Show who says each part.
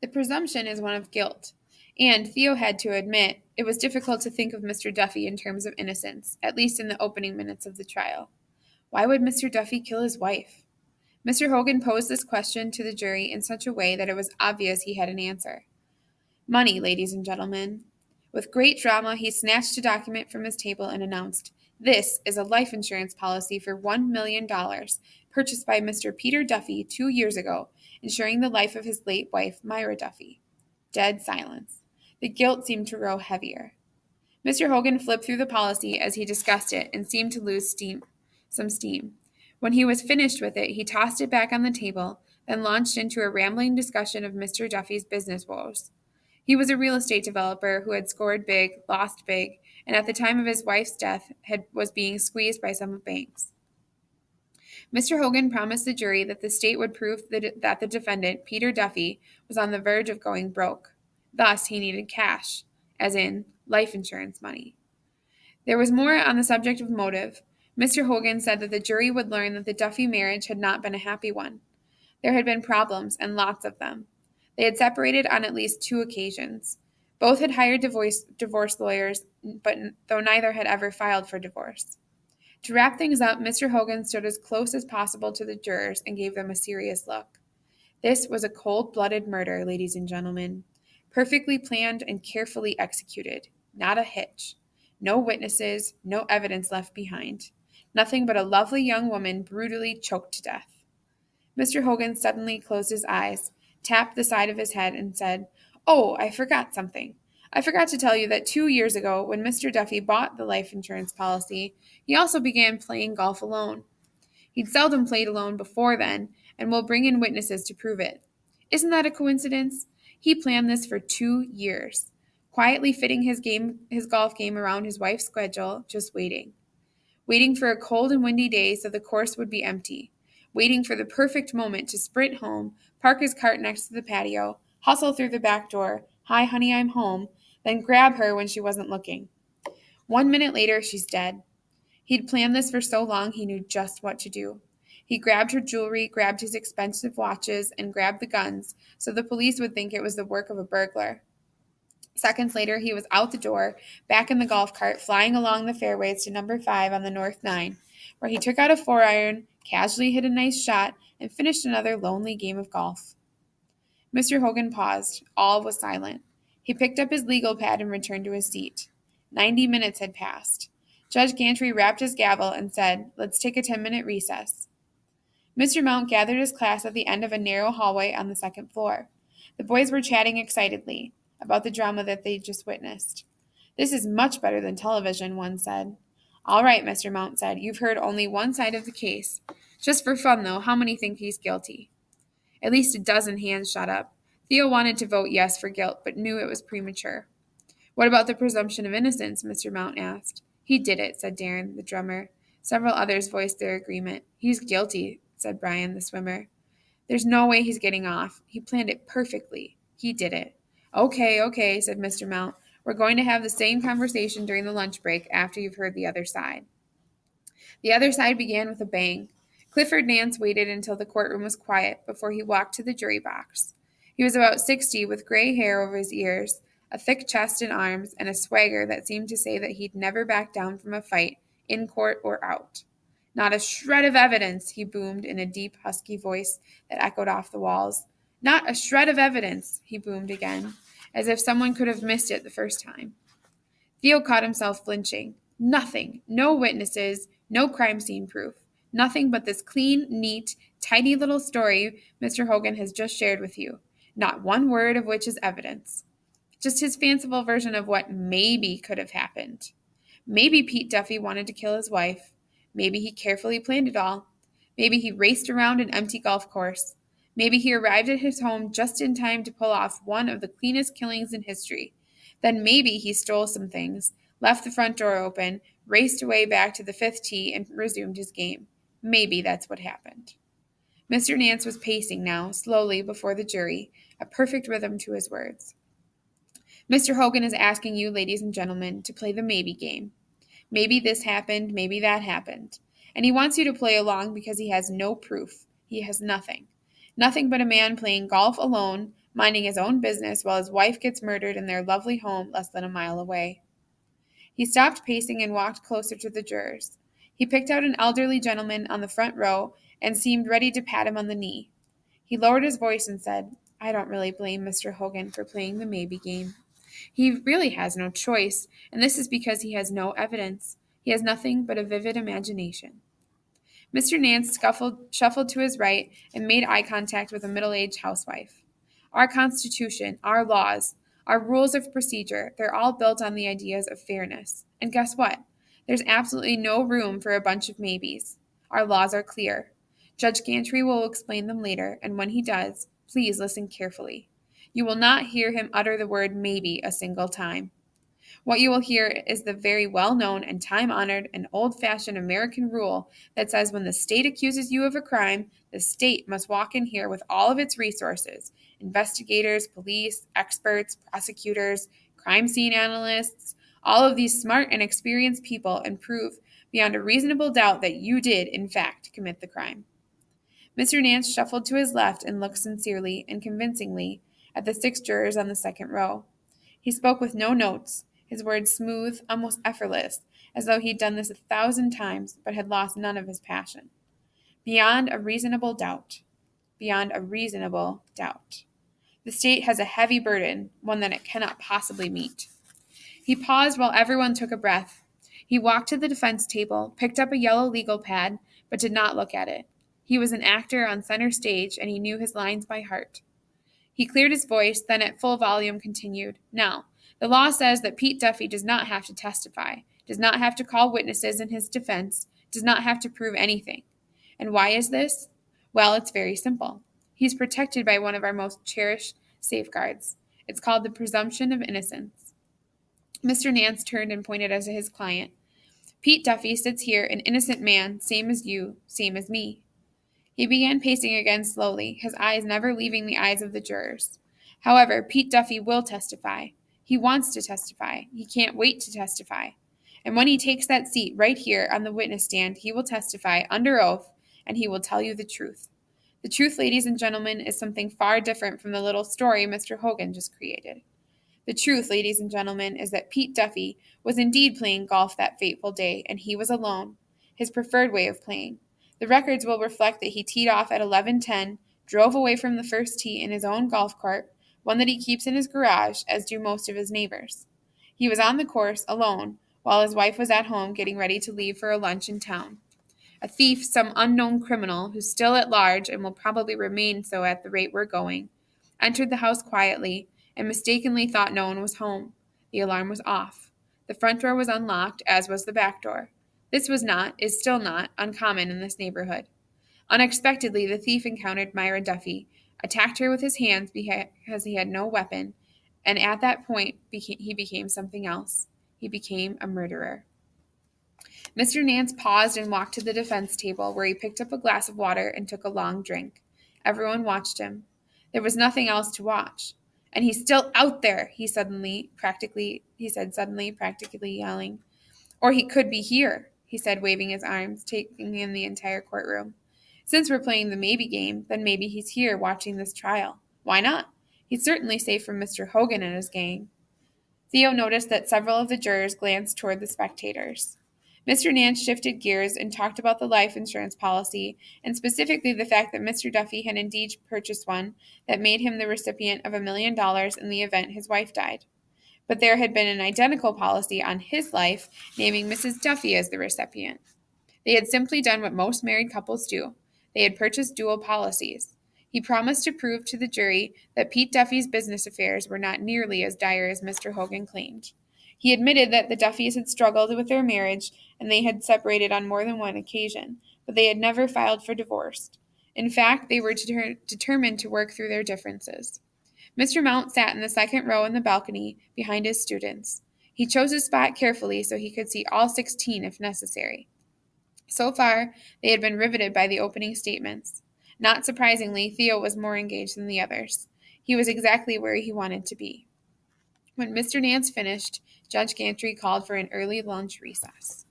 Speaker 1: The presumption is one of guilt, and Theo had to admit it was difficult to think of Mr. Duffy in terms of innocence, at least in the opening minutes of the trial. Why would Mr. Duffy kill his wife? Mr. Hogan posed this question to the jury in such a way that it was obvious he had an answer. Money, ladies and gentlemen. With great drama, he snatched a document from his table and announced, "This is a life insurance policy for $1 million, purchased by Mr. Peter Duffy 2 years ago, insuring the life of his late wife, Myra Duffy." Dead silence. The guilt seemed to grow heavier. Mr. Hogan flipped through the policy as he discussed it and seemed to lose some steam. When he was finished with it, he tossed it back on the table, then launched into a rambling discussion of Mr. Duffy's business woes. He was a real estate developer who had scored big, lost big, and at the time of his wife's death was being squeezed by some banks. Mr. Hogan promised the jury that the state would prove that the defendant, Peter Duffy, was on the verge of going broke. Thus, he needed cash, as in life insurance money. There was more on the subject of motive. Mr. Hogan said that the jury would learn that the Duffy marriage had not been a happy one. There had been problems, and lots of them. They had separated on at least 2 occasions. Both had hired divorce lawyers, but though neither had ever filed for divorce. To wrap things up, Mr. Hogan stood as close as possible to the jurors and gave them a serious look. This was a cold-blooded murder, ladies and gentlemen. Perfectly planned and carefully executed. Not a hitch. No witnesses, no evidence left behind. Nothing but a lovely young woman brutally choked to death. Mr. Hogan suddenly closed his eyes, tapped the side of his head, and said, "Oh, I forgot something. I forgot to tell you that 2 years ago, when Mr. Duffy bought the life insurance policy, he also began playing golf alone. He'd seldom played alone before then, and will bring in witnesses to prove it. Isn't that a coincidence? He planned this for 2 years, quietly fitting his golf game around his wife's schedule, just waiting for a cold and windy day so the course would be empty, waiting for the perfect moment to sprint home, park his cart next to the patio, hustle through the back door, 'Hi, honey, I'm home,' then grab her when she wasn't looking. 1 minute later, she's dead. He'd planned this for so long he knew just what to do. He grabbed her jewelry, grabbed his expensive watches, and grabbed the guns, so the police would think it was the work of a burglar. Seconds later, he was out the door, back in the golf cart, flying along the fairways to number 5 on the North 9, where he took out a 4-iron, casually hit a nice shot, and finished another lonely game of golf. Mr. Hogan paused. All was silent. He picked up his legal pad and returned to his seat. 90 minutes had passed. Judge Gantry rapped his gavel and said, "Let's take a 10-minute recess." Mr. Mount gathered his class at the end of a narrow hallway on the second floor. The boys were chatting excitedly about the drama that they'd just witnessed. "This is much better than television," one said. "All right," Mr. Mount said. "You've heard only one side of the case. Just for fun, though, how many think he's guilty?" At least a dozen hands shot up. Theo wanted to vote yes for guilt, but knew it was premature. "What about the presumption of innocence?" Mr. Mount asked. "He did it," said Darren, the drummer. Several others voiced their agreement. "He's guilty," said Brian, the swimmer. "There's no way he's getting off. He planned it perfectly. He did it." Okay, said Mr. Mount. "We're going to have the same conversation during the lunch break after you've heard the other side." The other side began with a bang. Clifford Nance waited until the courtroom was quiet before he walked to the jury box. He was about 60, with gray hair over his ears, a thick chest and arms, and a swagger that seemed to say that he'd never back down from a fight, in court or out. "Not a shred of evidence," he boomed in a deep, husky voice that echoed off the walls. "Not a shred of evidence," he boomed again, as if someone could have missed it the first time. Theo caught himself flinching. Nothing. No witnesses. No crime scene proof. Nothing but this clean, neat, tidy little story Mr. Hogan has just shared with you. Not one word of which is evidence. Just his fanciful version of what maybe could have happened. Maybe Pete Duffy wanted to kill his wife. Maybe he carefully planned it all. Maybe he raced around an empty golf course. Maybe he arrived at his home just in time to pull off one of the cleanest killings in history. Then maybe he stole some things, left the front door open, raced away back to the 5th tee, and resumed his game. Maybe that's what happened. Mr. Nance was pacing now, slowly, before the jury, a perfect rhythm to his words. "Mr. Hogan is asking you, ladies and gentlemen, to play the maybe game. Maybe this happened, maybe that happened. And he wants you to play along because he has no proof. He has nothing. Nothing but a man playing golf alone, minding his own business while his wife gets murdered in their lovely home less than a mile away. He stopped pacing and walked closer to the jurors. He picked out an elderly gentleman on the front row and seemed ready to pat him on the knee. He lowered his voice and said, "I don't really blame Mr. Hogan for playing the maybe game. He really has no choice, and this is because he has no evidence. He has nothing but a vivid imagination." Mr. Nance shuffled to his right and made eye contact with a middle-aged housewife. Our Constitution, our laws, our rules of procedure, they're all built on the ideas of fairness. And guess what? There's absolutely no room for a bunch of maybes. Our laws are clear. Judge Gantry will explain them later, and when he does, please listen carefully. You will not hear him utter the word maybe a single time. What you will hear is the very well-known and time-honored and old-fashioned American rule that says when the state accuses you of a crime, the state must walk in here with all of its resources, investigators, police, experts, prosecutors, crime scene analysts, all of these smart and experienced people, and prove beyond a reasonable doubt that you did, in fact, commit the crime. Mr. Nance shuffled to his left and looked sincerely and convincingly at the 6 jurors on the second row. He spoke with no notes, his words smooth, almost effortless, as though he'd done this 1,000 times, but had lost none of his passion. Beyond a reasonable doubt. Beyond a reasonable doubt. The state has a heavy burden, one that it cannot possibly meet. He paused while everyone took a breath. He walked to the defense table, picked up a yellow legal pad, but did not look at it. He was an actor on center stage, and he knew his lines by heart. He cleared his voice, then at full volume continued. Now, the law says that Pete Duffy does not have to testify, does not have to call witnesses in his defense, does not have to prove anything. And why is this? Well, it's very simple. He's protected by one of our most cherished safeguards. It's called the presumption of innocence. Mr. Nance turned and pointed at his client. Pete Duffy sits here, an innocent man, same as you, same as me. He began pacing again slowly, his eyes never leaving the eyes of the jurors. However, Pete Duffy will testify. He wants to testify. He can't wait to testify. And when he takes that seat right here on the witness stand, he will testify under oath, and he will tell you the truth. The truth, ladies and gentlemen, is something far different from the little story Mr. Hogan just created. The truth, ladies and gentlemen, is that Pete Duffy was indeed playing golf that fateful day, and he was alone, his preferred way of playing. The records will reflect that he teed off at 11:10, drove away from the first tee in his own golf cart, one that he keeps in his garage, as do most of his neighbors. He was on the course, alone, while his wife was at home getting ready to leave for a lunch in town. A thief, some unknown criminal, who's still at large and will probably remain so at the rate we're going, entered the house quietly and mistakenly thought no one was home. The alarm was off. The front door was unlocked, as was the back door. This is still not, uncommon in this neighborhood. Unexpectedly, the thief encountered Myra Duffy, attacked her with his hands because he had no weapon, and at that point he became something else. He became a murderer. Mr. Nance paused and walked to the defense table, where he picked up a glass of water and took a long drink. Everyone watched him. There was nothing else to watch. And he's still out there, he said suddenly, practically yelling. Or he could be here, he said, waving his arms, taking in the entire courtroom. Since we're playing the maybe game, then maybe he's here watching this trial. Why not? He's certainly safe from Mr. Hogan and his gang. Theo noticed that several of the jurors glanced toward the spectators. Mr. Nance shifted gears and talked about the life insurance policy, and specifically the fact that Mr. Duffy had indeed purchased one that made him the recipient of $1 million in the event his wife died. But there had been an identical policy on his life, naming Mrs. Duffy as the recipient. They had simply done what most married couples do. They had purchased dual policies. He promised to prove to the jury that Pete Duffy's business affairs were not nearly as dire as Mr. Hogan claimed. He admitted that the Duffys had struggled with their marriage and they had separated on more than one occasion, but they had never filed for divorce. In fact, they were determined to work through their differences. Mr. Mount sat in the second row in the balcony behind his students. He chose his spot carefully so he could see all 16 if necessary. So far, they had been riveted by the opening statements. Not surprisingly, Theo was more engaged than the others. He was exactly where he wanted to be. When Mr. Nance finished, Judge Gantry called for an early lunch recess.